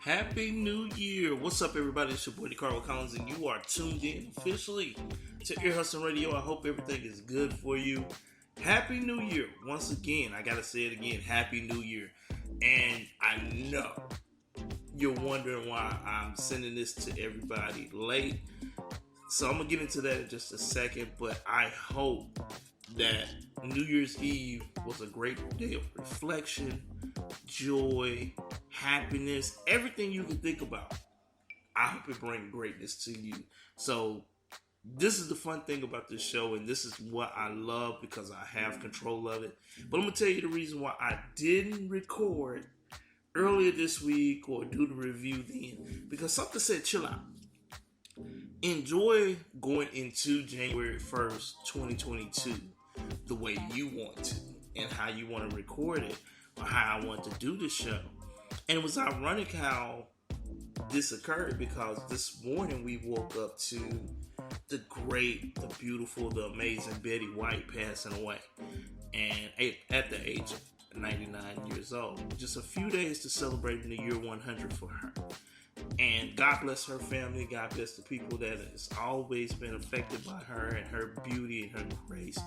Happy New Year! What's up, everybody? It's your boy DeCarlo Collins, and you are tuned in officially to Ear Hustle Radio. I hope everything is good for you. Happy New Year! Once again, I gotta say it again. Happy New Year! And I know you're wondering why I'm sending this to everybody late. So I'm gonna get into that in just a second, but I hope that New Year's Eve was a great day of reflection, joy, happiness, everything you can think about. I hope it brings greatness to you. So this is the fun thing about this show, and this is what I love because I have control of it. But I'm gonna tell you the reason why I didn't record earlier this week or do the review then, because something said chill out. Enjoy going into January 1st, 2022 the way you want to and how you want to record it or how I want to do the show. And it was ironic how this occurred because this morning we woke up to the great, the beautiful, the amazing Betty White passing away. And at the age of 99 years old. Just a few days to celebrate the year 100 for her. And God bless her family. God bless the people that has always been affected by her and her beauty and her grace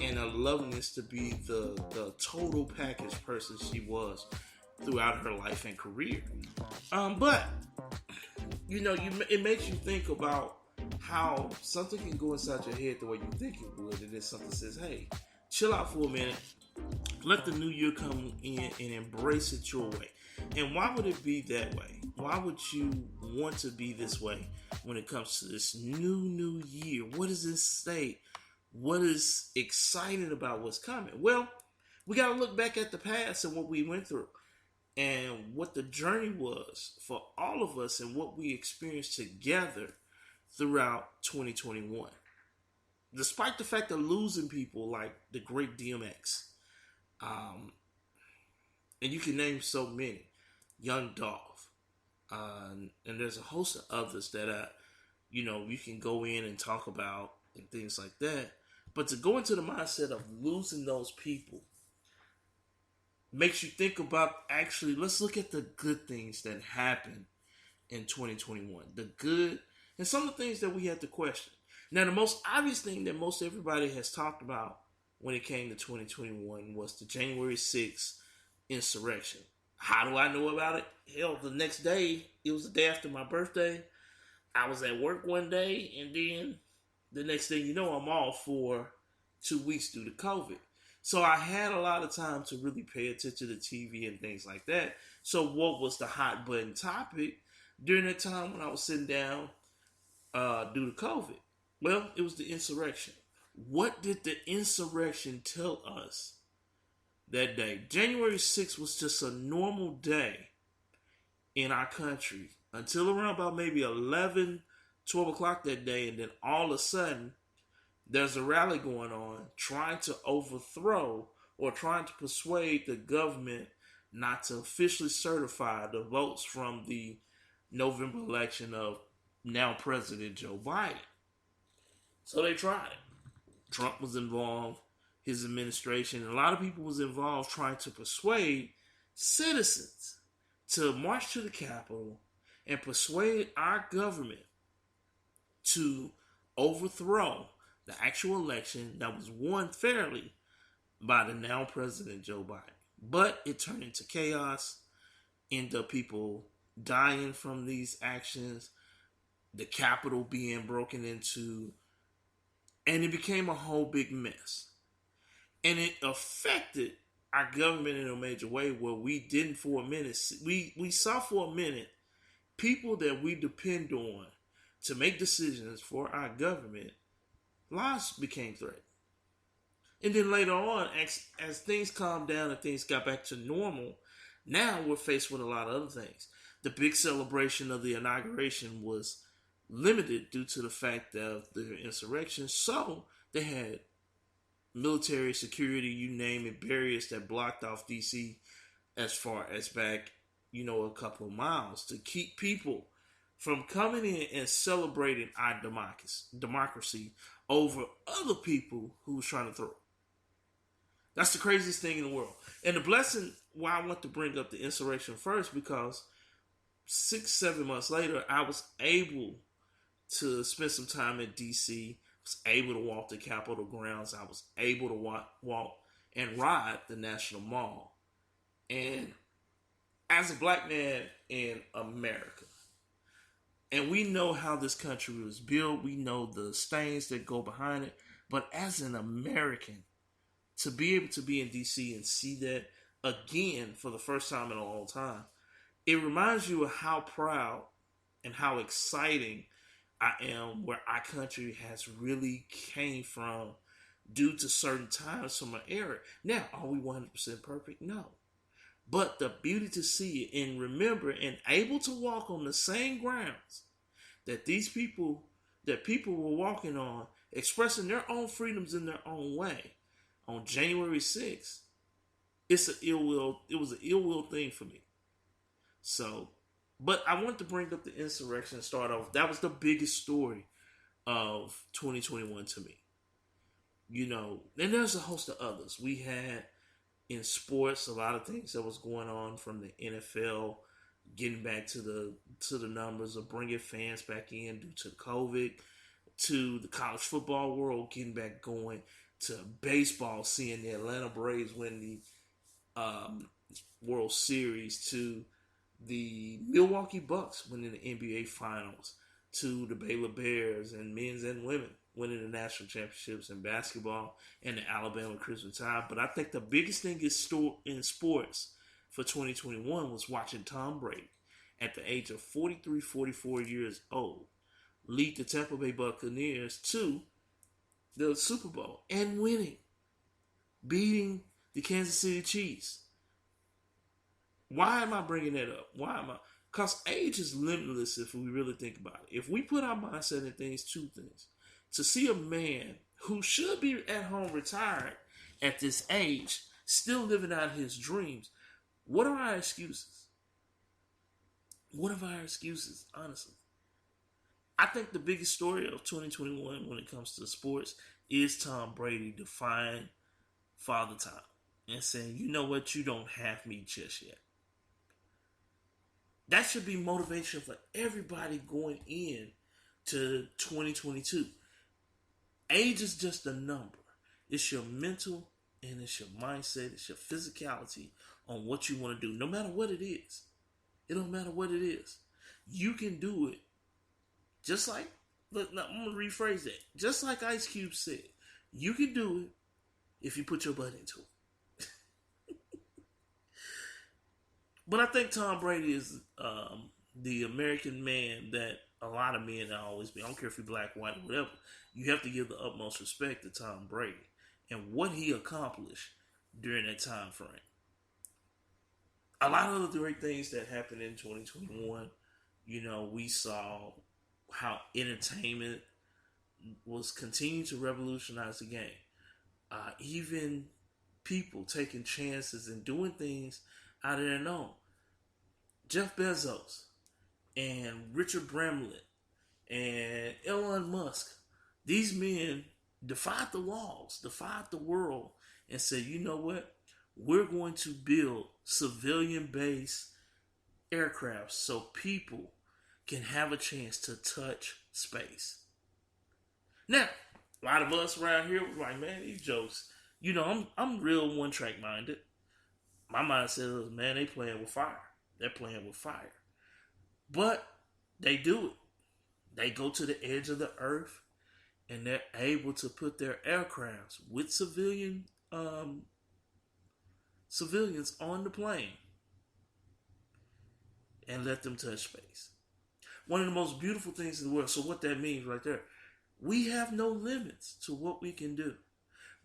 and her loveliness to be the total package person she was throughout her life and career. But it makes you think about how something can go inside your head the way you think it would, and then something says, "Hey, chill out for a minute. Let the new year come in and embrace it your way." And why would it be that way? Why would you want to be this way when it comes to this new year? What does this say? What is exciting about what's coming? Well, we got to look back at the past and what we went through and what the journey was for all of us and what we experienced together throughout 2021. Despite the fact of losing people like the great DMX, and you can name so many, Young Dolph, and there's a host of others that you can go in and talk about and things like that. But to go into the mindset of losing those people makes you think about, actually, let's look at the good things that happened in 2021. The good and some of the things that we had to question. Now, the most obvious thing that most everybody has talked about when it came to 2021 was the January 6th insurrection. How do I know about it? Hell, the next day, it was the day after my birthday. I was at work one day, and then the next thing you know, I'm off for 2 weeks due to COVID. So I had a lot of time to really pay attention to TV and things like that. So what was the hot button topic during that time when I was sitting down due to COVID? Well, it was the insurrection. What did the insurrection tell us that day? January 6th was just a normal day in our country until around about maybe 11, 12 o'clock that day. And then all of a sudden, there's a rally going on trying to overthrow or trying to persuade the government not to officially certify the votes from the November election of now President Joe Biden. So they tried it. Trump was involved, his administration, and a lot of people was involved trying to persuade citizens to march to the Capitol and persuade our government to overthrow the actual election that was won fairly by the now President Joe Biden. But it turned into chaos, ended up people dying from these actions, the Capitol being broken into, and it became a whole big mess. And it affected our government in a major way where we didn't for a minute, we saw for a minute people that we depend on to make decisions for our government, lives became threatened. And then later on, as things calmed down and things got back to normal, now we're faced with a lot of other things. The big celebration of the inauguration was limited due to the fact of the insurrection. So they had military security, you name it, barriers that blocked off DC as far as back, a couple of miles to keep people from coming in and celebrating our democracy over other people who was trying to throw it. That's the craziest thing in the world. And the blessing, why I want to bring up the insurrection first, because 6, 7 months later, I was able to spend some time in DC. Was able to walk the Capitol grounds. I was able to walk and ride the National Mall. And as a black man in America, and we know how this country was built, we know the stains that go behind it. But as an American, to be able to be in DC and see that again for the first time in a long time, it reminds you of how proud and how exciting I am where our country has really came from due to certain times from an era. Now, are we 100% perfect? No. But the beauty to see it and remember and able to walk on the same grounds that people were walking on, expressing their own freedoms in their own way on January 6th, it was an ill will thing for me. So, but I want to bring up the insurrection and start off. That was the biggest story of 2021 to me. And there's a host of others. We had in sports a lot of things that was going on, from the NFL getting back to the numbers of bringing fans back in due to COVID, to the college football world getting back going, to baseball seeing the Atlanta Braves win the World Series, to the Milwaukee Bucks winning the NBA Finals, to the Baylor Bears and men's and women winning the national championships in basketball, and the Alabama Crimson Tide. But I think the biggest thing in sports for 2021 was watching Tom Brady at the age of 43, 44 years old lead the Tampa Bay Buccaneers to the Super Bowl and winning, beating the Kansas City Chiefs. Why am I bringing that up? Because age is limitless if we really think about it. If we put our mindset in two things. To see a man who should be at home retired at this age, still living out his dreams, what are our excuses? What are our excuses, honestly? I think the biggest story of 2021 when it comes to sports is Tom Brady defying Father Time and saying, you know what, you don't have me just yet. That should be motivation for everybody going in to 2022. Age is just a number. It's your mental and it's your mindset. It's your physicality on what you want to do. No matter what it is. It don't matter what it is. You can do it. Just like, I'm going to rephrase that. Just like Ice Cube said, you can do it if you put your butt into it. But I think Tom Brady is the American man that a lot of men always be. I don't care if you're black, white, or whatever. You have to give the utmost respect to Tom Brady and what he accomplished during that time frame. A lot of the great things that happened in 2021, we saw how entertainment was continuing to revolutionize the game. Even people taking chances and doing things out of their known. Jeff Bezos and Richard Bramlett and Elon Musk, these men defied the laws, defied the world, and said, you know what? We're going to build civilian-based aircraft so people can have a chance to touch space. Now, a lot of us around here were like, man, these jokes, I'm real one-track minded. My mindset is, man, they playing with fire. They're playing with fire. But they do it. They go to the edge of the earth and they're able to put their aircrafts with civilians on the plane and let them touch space. One of the most beautiful things in the world. So what that means right there, we have no limits to what we can do.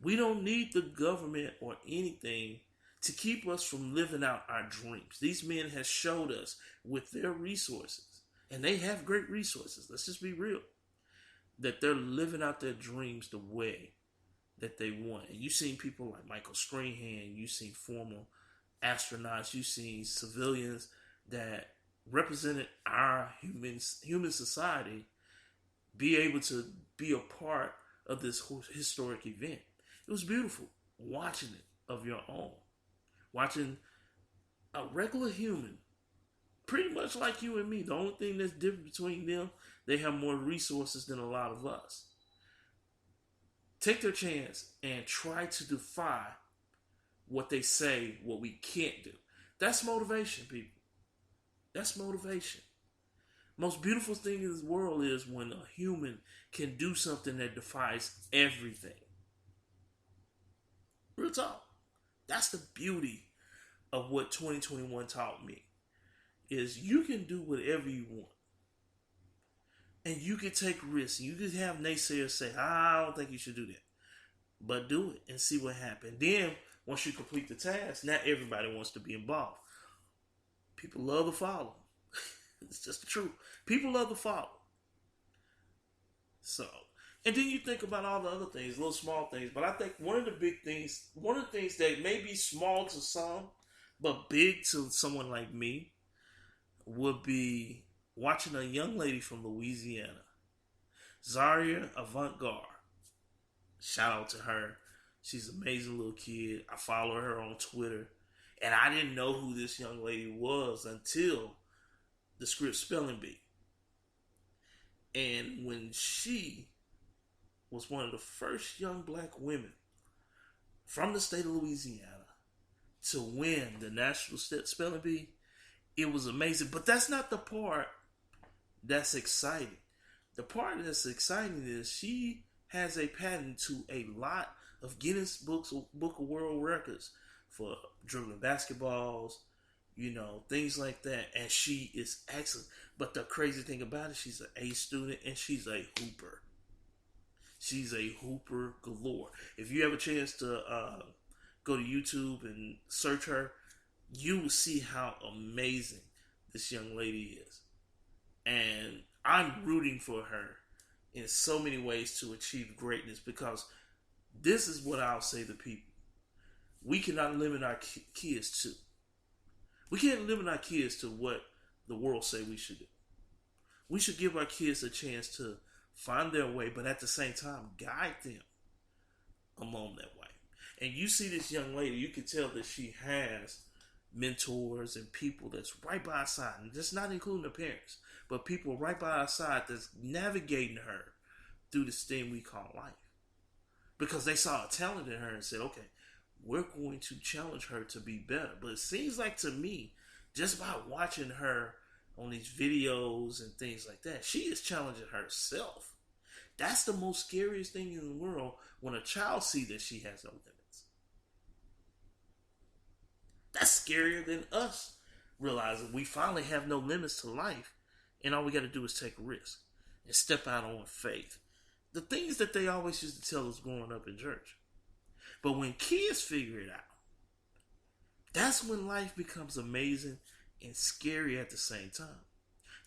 We don't need the government or anything to keep us from living out our dreams. These men have showed us with their resources, and they have great resources, let's just be real, that they're living out their dreams the way that they want. And you've seen people like Michael Strahan, you've seen former astronauts, you've seen civilians that represented our human society be able to be a part of this historic event. It was beautiful watching it of your own. Watching a regular human Pretty much like you and me. The only thing that's different between them, they have more resources than a lot of us. Take their chance and try to defy what they say, what we can't do. That's motivation, people. That's motivation. Most beautiful thing in this world is when a human can do something that defies everything. Real talk. That's the beauty of what 2021 taught me. Is you can do whatever you want. And you can take risks. You can have naysayers say, I don't think you should do that. But do it and see what happens. Then, once you complete the task, not everybody wants to be involved. People love to follow. It's just the truth. People love to follow. So, and then you think about all the other things, little small things. But I think one of the things that may be small to some, but big to someone like me, would be watching a young lady from Louisiana, Zaria Avant-Garde. Shout out to her. She's an amazing little kid. I follow her on Twitter. And I didn't know who this young lady was until the script spelling bee. And when she was one of the first young black women from the state of Louisiana to win the national spelling bee, it was amazing. But that's not the part that's exciting. The part that's exciting is she has a patent to a lot of Guinness Book of World Records for dribbling basketballs, things like that. And she is excellent. But the crazy thing about it, she's an A student and she's a hooper. She's a hooper galore. If you have a chance to go to YouTube and search her, you will see how amazing this young lady is. And I'm rooting for her in so many ways to achieve greatness, because this is what I'll say to people. We cannot limit our kids to. We can't limit our kids to what the world say we should do. We should give our kids a chance to find their way, but at the same time, guide them along that way. And you see this young lady, you can tell that she has mentors and people that's right by her side, and that's not including the parents, but people right by her side that's navigating her through this thing we call life, because they saw a talent in her and said, okay, we're going to challenge her to be better. But it seems like to me, just by watching her on these videos and things like that, she is challenging herself. That's the most scariest thing in the world, when a child sees that she has no limits. That's scarier than us realizing we finally have no limits to life, and all we got to do is take a risk and step out on faith. The things that they always used to tell us growing up in church. But when kids figure it out, that's when life becomes amazing and scary at the same time.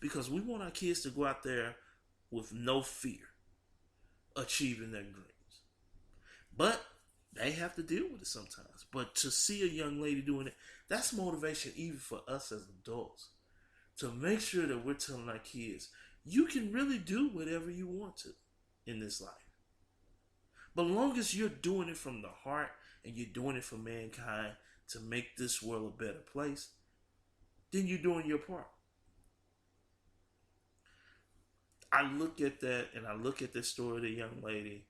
Because we want our kids to go out there with no fear, achieving their dreams. But they have to deal with it sometimes. But to see a young lady doing it, that's motivation even for us as adults. To make sure that we're telling our kids, you can really do whatever you want to in this life. But as long as you're doing it from the heart and you're doing it for mankind to make this world a better place, then you're doing your part. I look at that and I look at the story of the young lady,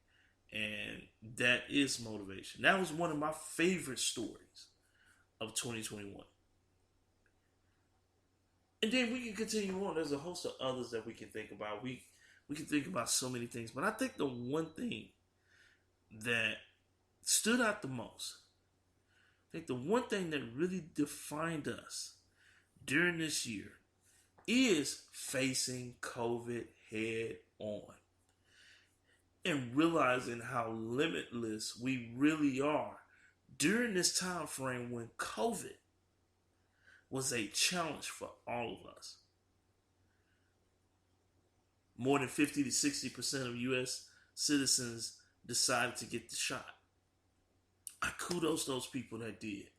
and that is motivation. That was one of my favorite stories of 2021. And then we can continue on. There's a host of others that we can think about. We can think about so many things. But I think the one thing that stood out the most, I think the one thing that really defined us during this year is facing COVID head on and realizing how limitless we really are during this time frame when COVID was a challenge for all of us. More than 50 to 60% of U.S. citizens decided to get the shot. I kudos those people that did.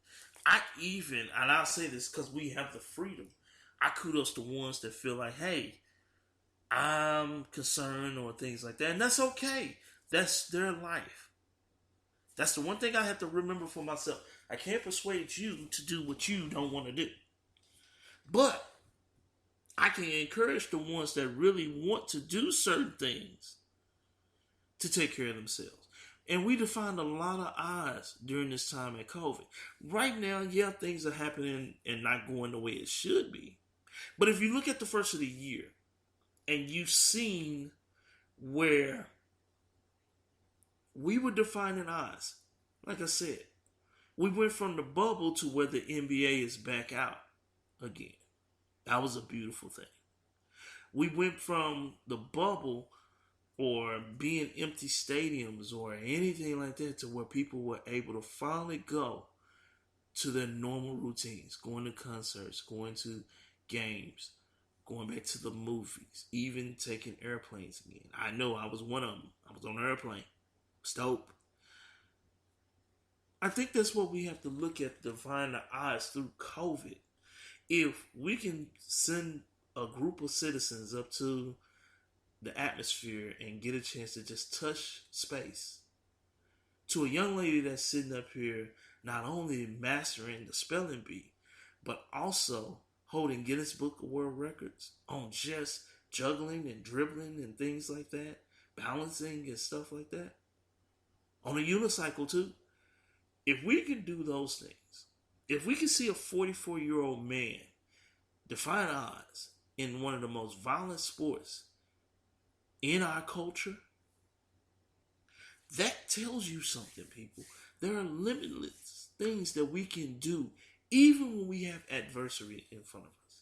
And I'll say this because we have the freedom, I kudos the ones that feel like, hey, I'm concerned or things like that. And that's okay. That's their life. That's the one thing I have to remember for myself. I can't persuade you to do what you don't want to do. But I can encourage the ones that really want to do certain things to take care of themselves. And we defined a lot of odds during this time at COVID. Right now, yeah, things are happening and not going the way it should be. But if you look at the first of the year and you've seen where we were defining odds, like I said, we went from the bubble to where the NBA is back out again. That was a beautiful thing. We went from the bubble or being empty stadiums or anything like that to where people were able to finally go to their normal routines, going to concerts, going to games, going back to the movies, even taking airplanes again. I know I was one of them. I was on an airplane. It's dope. I think that's what we have to look at to find the odds through COVID. If we can send a group of citizens up to the atmosphere and get a chance to just touch space, to a young lady that's sitting up here not only mastering the spelling bee, but also holding Guinness Book of World Records on just juggling and dribbling and things like that, balancing and stuff like that, on a unicycle too. If we can do those things, if we can see a 44-year-old man define odds in one of the most violent sports in our culture, that tells you something, people. There are limitless things that we can do even when we have adversity in front of us.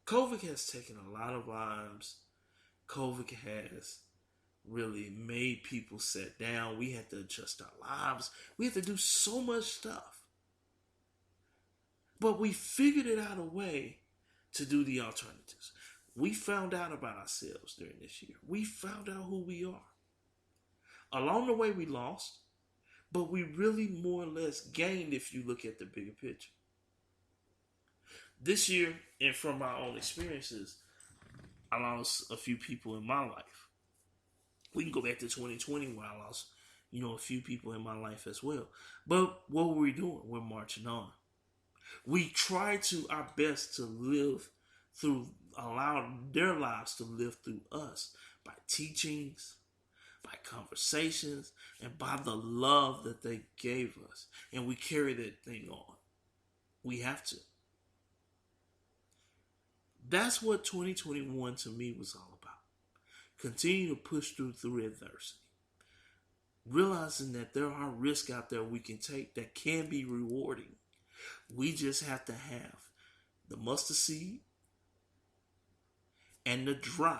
COVID has taken a lot of lives. COVID has really made people sit down. We had to adjust our lives. We had to do so much stuff. But we figured it out a way to do the alternatives. We found out about ourselves during this year. We found out who we are. Along the way, we lost, but we really more or less gained if you look at the bigger picture. This year, and from my own experiences, I lost a few people in my life. We can go back to 2020 where I lost, a few people in my life as well. But what were we doing? We're marching on. We try to our best to live through, allow their lives to live through us by teachings, by conversations, and by the love that they gave us. And we carry that thing on. We have to. That's what 2021 to me was all about. Continue to push through adversity. Realizing that there are risks out there we can take that can be rewarding. We just have to have the mustard seed and the drive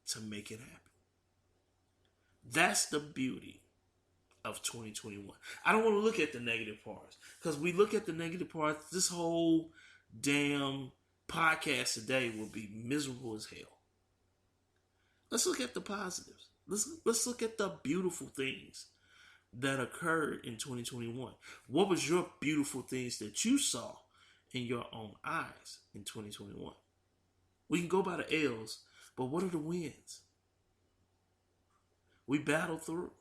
to make it happen. That's the beauty of 2021. I don't want to look at the negative parts, because we look at the negative parts, this whole damn podcast today will be miserable as hell. Let's look at the positives. Let's look at the beautiful things that occurred in 2021. What was your beautiful things that you saw in your own eyes in 2021? We can go by the L's, but what are the wins? We battled through.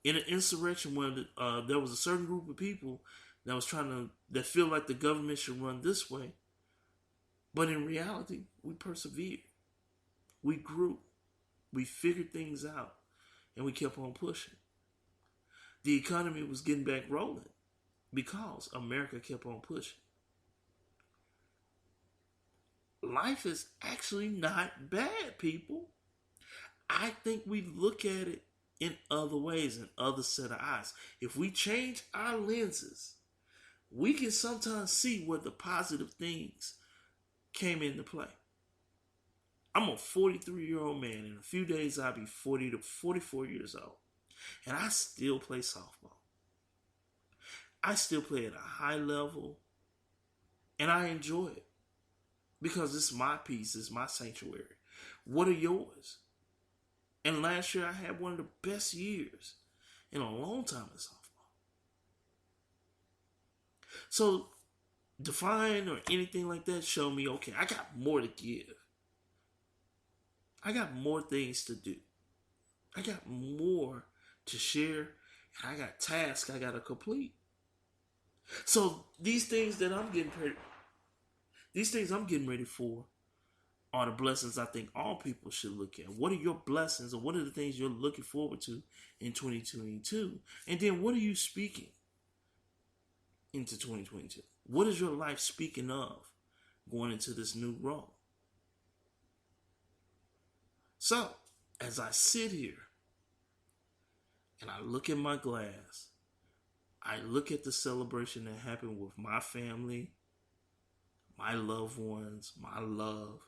In an insurrection where there was a certain group of people that feel like the government should run this way, but in reality, we persevered. We grew. We figured things out, and we kept on pushing. The economy was getting back rolling because America kept on pushing. Life is actually not bad, people. I think we look at it in other ways, in other set of eyes. If we change our lenses, we can sometimes see where the positive things came into play. I'm a 43-year-old man. In a few days, I'll be 40 to 44 years old. And I still play softball. I still play at a high level. And I enjoy it. Because it's my peace. It's my sanctuary. What are yours? And last year, I had one of the best years in a long time in softball. So, define or anything like that, show me, okay, I got more to give. I got more things to do. I got more to share. And I got tasks I got to complete. So these things that I'm getting These things I'm getting ready for are the blessings I think all people should look at. What are your blessings, or what are the things you're looking forward to in 2022? And then what are you speaking into 2022? What is your life speaking of going into this new role? So, as I sit here and I look at my glass, I look at the celebration that happened with my family, my loved ones, my love.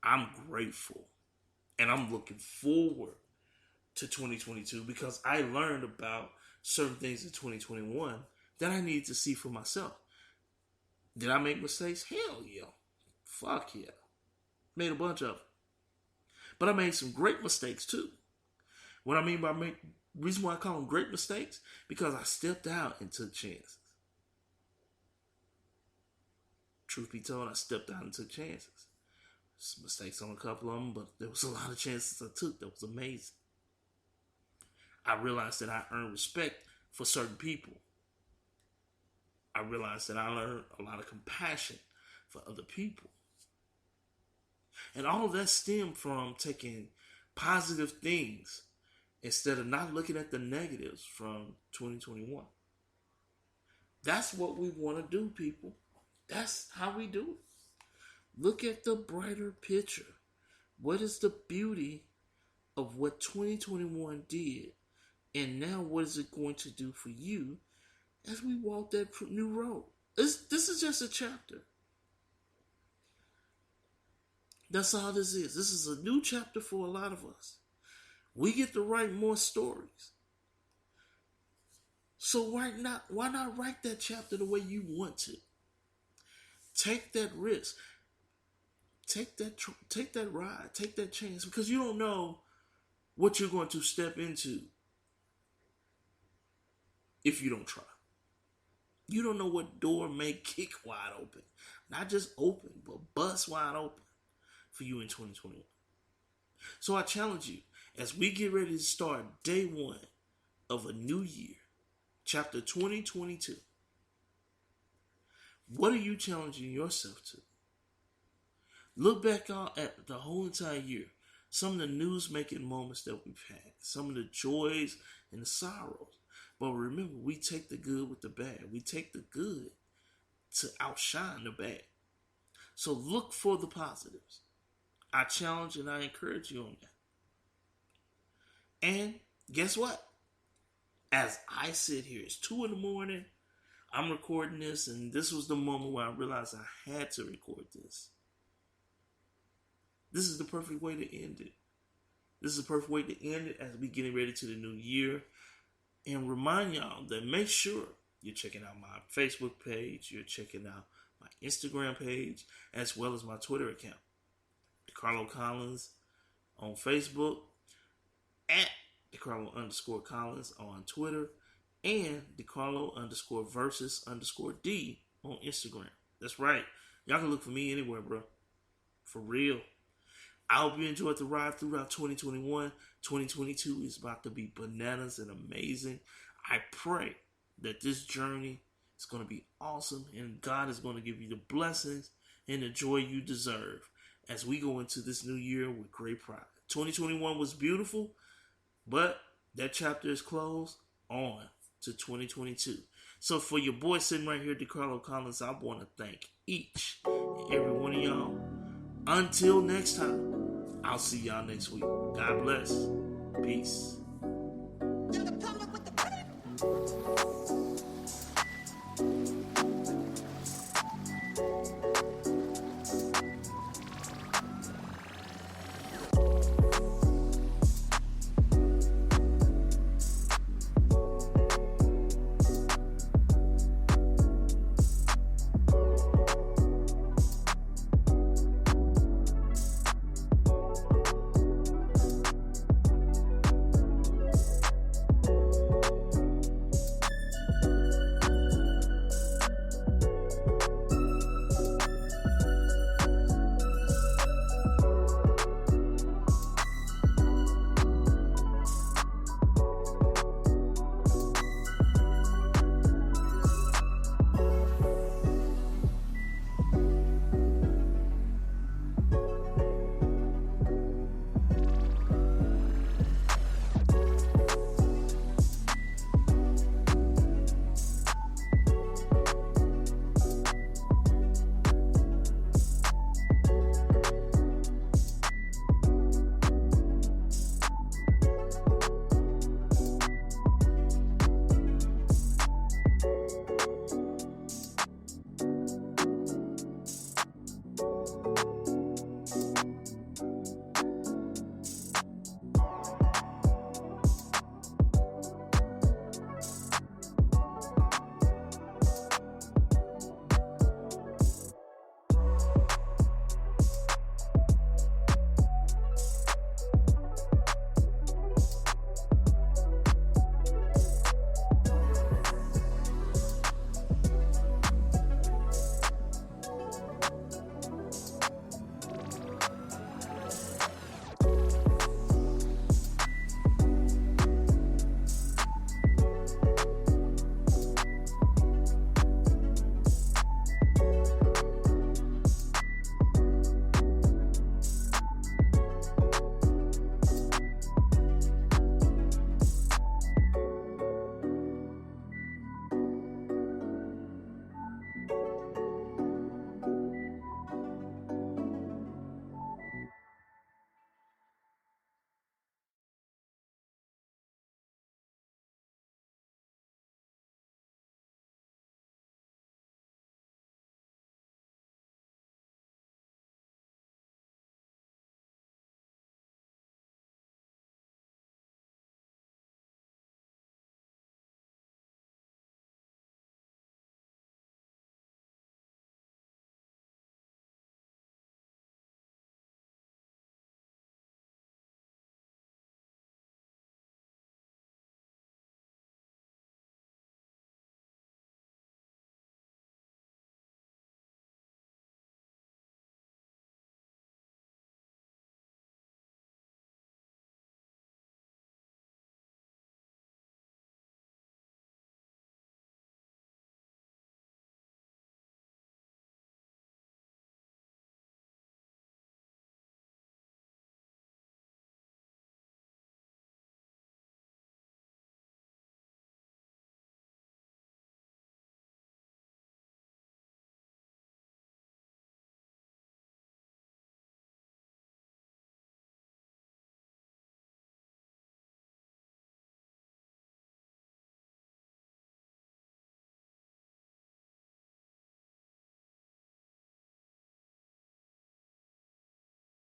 I'm grateful, and I'm looking forward to 2022 because I learned about certain things in 2021 that I need to see for myself. Did I make mistakes? Hell yeah. Fuck yeah. Made a bunch of them. But I made some great mistakes too. What I mean by reason why I call them great mistakes, because I stepped out and took chances. Truth be told, I stepped out and took chances. Some mistakes on a couple of them, but there was a lot of chances I took that was amazing. I realized that I earned respect for certain people. I realized that I learned a lot of compassion for other people. And all of that stemmed from taking positive things instead of not looking at the negatives from 2021. That's what we want to do, people. That's how we do it. Look at the brighter picture. What is the beauty of what 2021 did? And now what is it going to do for you as we walk that new road? This is just a chapter. That's all this is. This is a new chapter for a lot of us. We get to write more stories. So why not write that chapter the way you want to? Take that risk. Take that ride. Take that chance, because you don't know what you're going to step into if you don't try. You don't know what door may kick wide open. Not just open, but bust wide open for you in 2021. So I challenge you, as we get ready to start day one of a new year, chapter 2022, what are you challenging yourself to? Look back at the whole entire year. Some of the news-making moments that we've had. Some of the joys and the sorrows. But remember, we take the good with the bad. We take the good to outshine the bad. So look for the positives. I challenge and I encourage you on that. And guess what? As I sit here, it's 2 a.m. I'm recording this, and this was the moment where I realized I had to record this. This is the perfect way to end it. This is the perfect way to end it as we getting ready to the new year. And remind y'all that make sure you're checking out my Facebook page, you're checking out my Instagram page, as well as my Twitter account. DeCarlo Collins on Facebook, at DeCarlo_Collins on Twitter, and DeCarlo_versus_D on Instagram. That's right. Y'all can look for me anywhere, bro. For real. I hope you enjoyed the ride throughout 2021. 2022 is about to be bananas and amazing. I pray that this journey is going to be awesome, and God is going to give you the blessings and the joy you deserve as we go into this new year with great pride. 2021 was beautiful, but that chapter is closed. On to 2022. So for your boy sitting right here, DeCarlo Collins, I want to thank each and every one of y'all. Until next time, I'll see y'all next week. God bless. Peace.